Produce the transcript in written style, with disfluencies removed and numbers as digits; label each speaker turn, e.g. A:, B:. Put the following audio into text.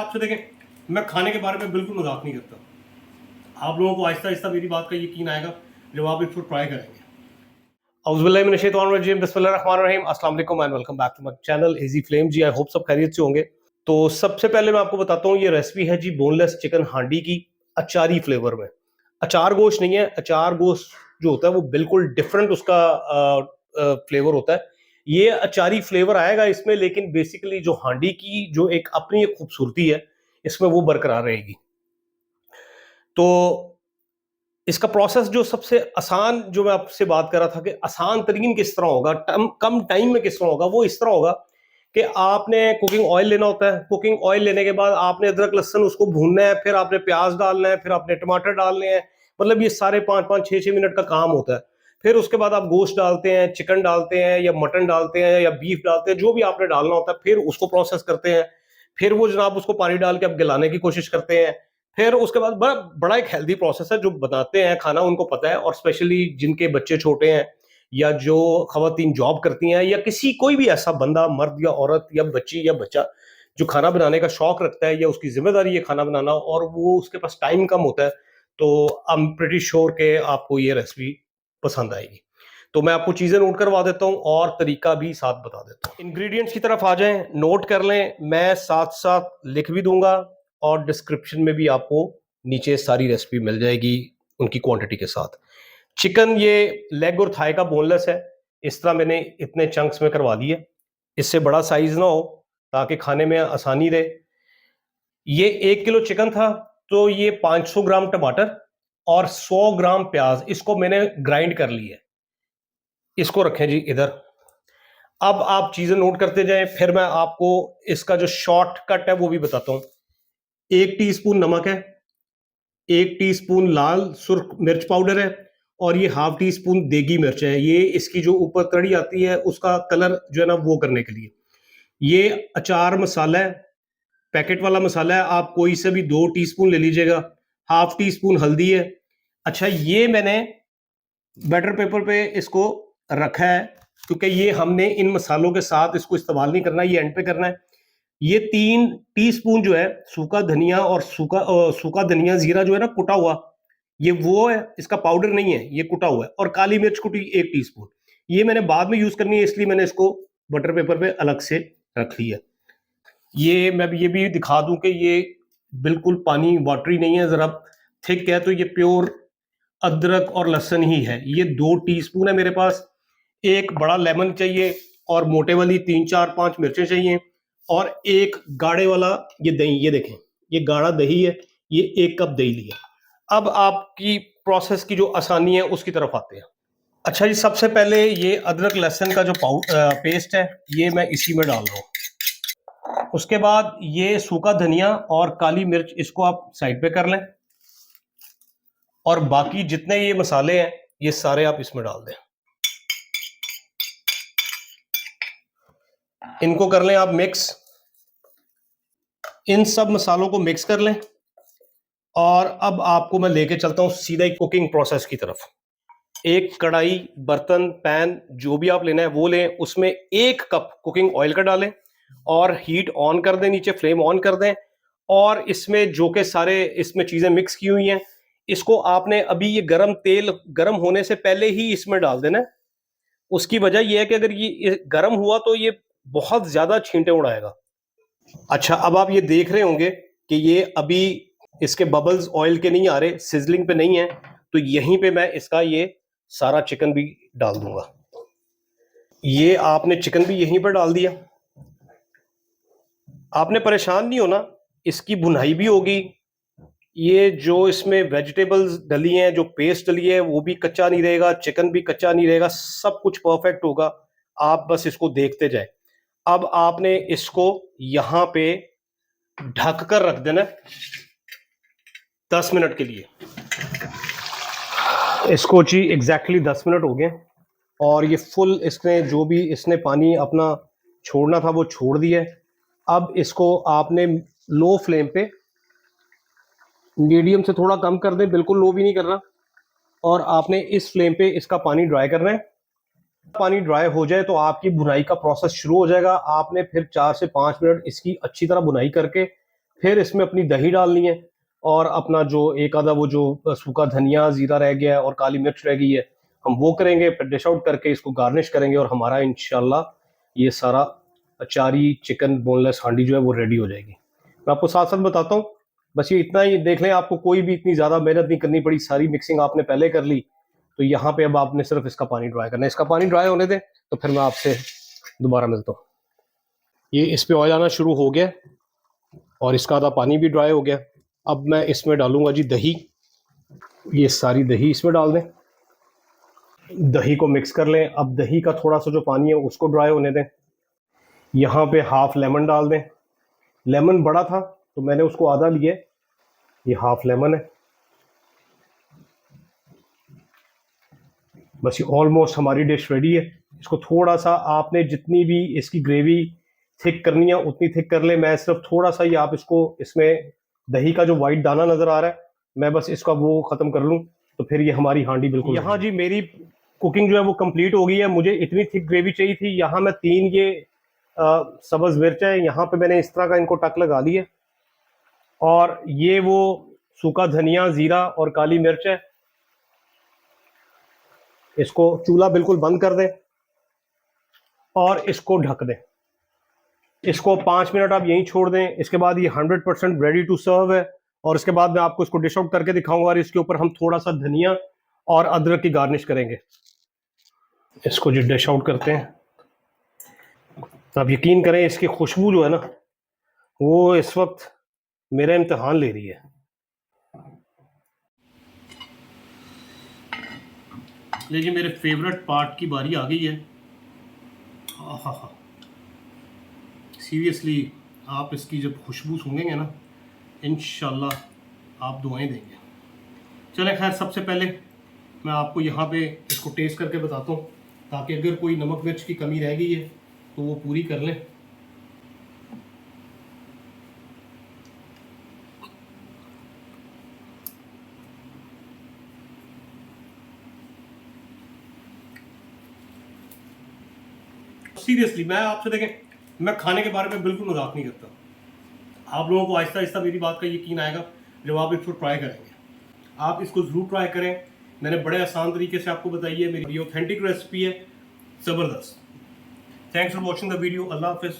A: आपसे देखें, मैं खाने के बारे में बिल्कुल मजाक नहीं करता। आप लोगों को आहिस्ता आहिस्ता मेरी बात का यकीन आएगा जब आप इसको ट्राई करेंगे। औज़ुबिल्लाहि बिस्मिल्लाहिर्रहमानिर्रहीम, अस्सलाम वालेकुम and welcome back to my channel Easy Flame ji. I hope सब खैरियत से होंगे। तो सबसे पहले मैं आपको बताता हूँ, ये रेसिपी है जी बोनलेस चिकन हांडी की अचारी फ्लेवर में। अचार गोश्त नहीं है, अचार गोश्त जो होता है वो बिल्कुल डिफरेंट उसका फ्लेवर होता है। ये अचारी फ्लेवर आएगा इसमें, लेकिन बेसिकली जो हांडी की जो एक अपनी एक खूबसूरती है इसमें वो बरकरार रहेगी। तो इसका प्रोसेस जो सबसे आसान, जो मैं आपसे बात कर रहा था कि आसान तरीन किस तरह होगा, कम टाइम में किस तरह होगा, वो इस तरह होगा कि आपने कुकिंग ऑयल लेना होता है। कुकिंग ऑयल लेने के बाद आपने अदरक लहसुन उसको भूनना है, फिर आपने प्याज डालना है, फिर आपने टमाटर डालने हैं। मतलब ये सारे 5-5 6-6 मिनट का काम होता है। फिर उसके बाद आप गोश्त डालते हैं, चिकन डालते हैं या मटन डालते हैं या बीफ डालते हैं, जो भी आपने डालना होता है। फिर उसको प्रोसेस करते हैं, फिर वो जनाब उसको पानी डाल के आप गलाने की कोशिश करते हैं। फिर उसके बाद बड़ा बड़ा एक हेल्दी प्रोसेस है। जो बनाते हैं खाना उनको पता है, और स्पेशली जिनके बच्चे छोटे हैं या जो खवातीन जॉब करती हैं या किसी कोई भी ऐसा बंदा, मर्द या औरत या बच्ची या बच्चा जो खाना बनाने का शौक रखता है या उसकी जिम्मेदारी है खाना बनाना और वो उसके पास टाइम कम होता है, तो आई एम प्रीटी श्योर के आपको ये रेसिपी पसंद आएगी। तो मैं आपको चीजें नोट करवा देता हूँ और तरीका भी साथ बता देता हूँ। इंग्रेडिएंट्स की तरफ आ जाएं, नोट कर लें, मैं साथ साथ लिख भी दूंगा और डिस्क्रिप्शन में भी आपको नीचे सारी रेसिपी मिल जाएगी उनकी क्वांटिटी के साथ। चिकन ये लेग और थाई का बोनलेस है। इस तरह मैंने इतने चंक्स में करवा दिए, इससे बड़ा साइज ना हो ताकि खाने में आसानी रहे। ये 1 किलो चिकन था, तो ये 500 ग्राम टमाटर और 100 ग्राम प्याज, इसको मैंने ग्राइंड कर लिया। इसको रखें जी इधर। अब आप चीजें नोट करते जाएं, फिर मैं आपको इसका जो शॉर्टकट है वो भी बताता हूं। 1 टीस्पून नमक है, 1 टीस्पून लाल सुर्ख मिर्च पाउडर है, और ये ½ टीस्पून देगी मिर्च है। ये इसकी जो ऊपर तड़ी आती है उसका कलर जो है ना वो करने के लिए। ये अचार मसाला है, पैकेट वाला मसाला है, आप कोई से भी 2 टीस्पून ले लीजिएगा। ½ टीस्पून हल्दी है। अच्छा, ये मैंने बैटर पेपर पे इसको रखा है क्योंकि ये हमने इन मसालों के साथ इसको इस्तेमाल नहीं करना, ये एंड पे करना है। ये 3 टीस्पून जो है सूखा धनिया, और सूखा धनिया जीरा जो है ना कुटा हुआ, ये वो है, इसका पाउडर नहीं है, ये कुटा हुआ है। और काली मिर्च कुटी 1 टीस्पून। ये मैंने बाद में यूज करनी है, इसलिए मैंने इसको बटर पेपर पे अलग से रख लिया। ये मैं ये भी दिखा दूं कि ये बिल्कुल पानी वाटरी नहीं है, जरा थिक है, तो ये प्योर अदरक और लहसुन ही है। ये 2 टीस्पून है मेरे पास। एक बड़ा लेमन चाहिए, और मोटे वाली 3-4-5 मिर्चें चाहिए, और एक गाढ़े वाला ये दही। ये देखें, ये गाढ़ा दही है, ये 1 कप दही लिया। अब आपकी प्रोसेस की जो आसानी है उसकी तरफ आते हैं। अच्छा जी, सबसे पहले ये अदरक लहसुन का जो पेस्ट है ये मैं इसी में डाल रहा हूँ। उसके बाद ये सूखा धनिया और काली मिर्च, इसको आप साइड पे कर लें, और बाकी जितने ये मसाले हैं ये सारे आप इसमें डाल दें। इनको कर लें आप मिक्स, इन सब मसालों को मिक्स कर लें। और अब आपको मैं लेके चलता हूं सीधा ही कुकिंग प्रोसेस की तरफ। एक कढ़ाई, बर्तन, पैन जो भी आप लेना है वो लें, उसमें 1 कप कुकिंग ऑयल का डालें और हीट ऑन कर दें, नीचे फ्लेम ऑन कर दें। और इसमें जो के सारे इसमें चीजें मिक्स की हुई हैं, इसको आपने अभी ये गरम तेल गरम होने से पहले ही इसमें डाल देना है। उसकी वजह यह है कि अगर ये गर्म हुआ तो ये बहुत ज्यादा छींटे उड़ाएगा। अच्छा, अब आप ये देख रहे होंगे कि ये अभी इसके बबल्स ऑयल के नहीं आ रहे, सिजलिंग पे नहीं है, तो यहीं पे मैं इसका ये सारा चिकन भी डाल दूंगा। ये आपने चिकन भी यहीं पर डाल दिया। आपने परेशान नहीं होना, इसकी भुनाई भी होगी। ये जो इसमें वेजिटेबल्स डली हैं, जो पेस्ट डली है, वो भी कच्चा नहीं रहेगा, चिकन भी कच्चा नहीं रहेगा, सब कुछ परफेक्ट होगा। आप बस इसको देखते जाए। अब आपने इसको यहां पे ढक कर रख देना 10 मिनट के लिए। इसको जी एग्जैक्टली 10 मिनट हो गए, और ये फुल इसने जो भी इसने पानी अपना छोड़ना था वो छोड़ दिया है। अब इसको आपने लो फ्लेम पे, मीडियम से थोड़ा कम कर दें, बिल्कुल लो भी नहीं करना, और आपने इस फ्लेम पे इसका पानी ड्राई करना है। पानी ड्राई हो जाए तो आपकी भुनाई का प्रोसेस शुरू हो जाएगा। आपने फिर 4 से 5 मिनट इसकी अच्छी तरह भुनाई करके फिर इसमें अपनी दही डालनी है और अपना जो एक आधा वो जो सूखा धनिया जीरा रह गया है और काली मिर्च रह गई है, हम वो करेंगे। फिर डिश आउट करके इसको गार्निश करेंगे और हमारा इंशाल्लाह ये सारा अचारी चिकन बोनलेस हांडी जो है वो रेडी हो जाएगी। मैं आपको साथ साथ बताता हूँ, बस ये इतना ही देख लें, आपको कोई भी इतनी ज़्यादा मेहनत नहीं करनी पड़ी, सारी मिक्सिंग आपने पहले कर ली। तो यहाँ पे अब आपने सिर्फ इसका पानी ड्राई करना है। इसका पानी ड्राई होने दें तो फिर मैं आपसे दोबारा मिलता हूँ। ये इस पे ऑयल आना शुरू हो गया और इसका आधा पानी भी ड्राई हो गया। अब मैं इसमें डालूंगा जी दही। ये सारी दही इसमें डाल दें, दही को मिक्स कर लें। अब दही का थोड़ा सा जो पानी है उसको ड्राई होने दें। यहाँ पे हाफ लेमन डाल दें। लेमन बड़ा था तो मैंने उसको आधा लिया, ये हाफ लेमन है। बस ये ऑलमोस्ट हमारी डिश रेडी है। इसको थोड़ा सा आपने जितनी भी इसकी ग्रेवी थिक करनी है उतनी थिक कर ले। मैं सिर्फ थोड़ा सा ही आप इसको, इसमें दही का जो वाइट दाना नजर आ रहा है, मैं बस इसका वो खत्म कर लूँ तो फिर ये हमारी हांडी बिल्कुल। यहाँ जी मेरी कुकिंग जो है वो कंप्लीट हो गई है। मुझे इतनी थिक ग्रेवी चाहिए थी। यहाँ मैं 3 ये सब्ज मिर्च है, यहाँ पे मैंने इस तरह का इनको टक लगा दिया और ये वो सूखा धनिया जीरा और काली मिर्च है। इसको चूल्हा बिल्कुल बंद कर दें और इसको ढक दें। इसको 5 मिनट आप यहीं छोड़ दें। इसके बाद ये 100% रेडी टू सर्व है और इसके बाद मैं आपको इसको डिश आउट करके दिखाऊंगा और इसके ऊपर हम थोड़ा सा धनिया और अदरक की गार्निश करेंगे। इसको जो डिश आउट करते हैं, तो आप यकीन करें इसकी खुशबू जो है ना वो इस वक्त मेरा इम्तिहान ले रही है। लेकिन मेरे फेवरेट पार्ट की बारी आ गई है। आहा, सीरियसली आप इसकी जब खुशबू सूंघेंगे ना, इंशाल्लाह आप दुआएं देंगे। चलें खैर, सबसे पहले मैं आपको यहाँ पे इसको टेस्ट करके बताता हूँ ताकि अगर कोई नमक मिर्च की कमी रह गई है तो वो पूरी कर लें। सीरियसली मैं आपसे देखें, मैं खाने के बारे में बिल्कुल मजाक नहीं करता। आप लोगों को आहिस्ता आहिस्ता मेरी बात का यकीन आएगा जब आप इसको ट्राई करेंगे। आप इसको ज़रूर ट्राई करें। मैंने बड़े आसान तरीके से आपको बताई है, मेरी ऑथेंटिक रेसिपी है, ज़बरदस्त। Thanks for watching the video. अल्लाह हाफिज़।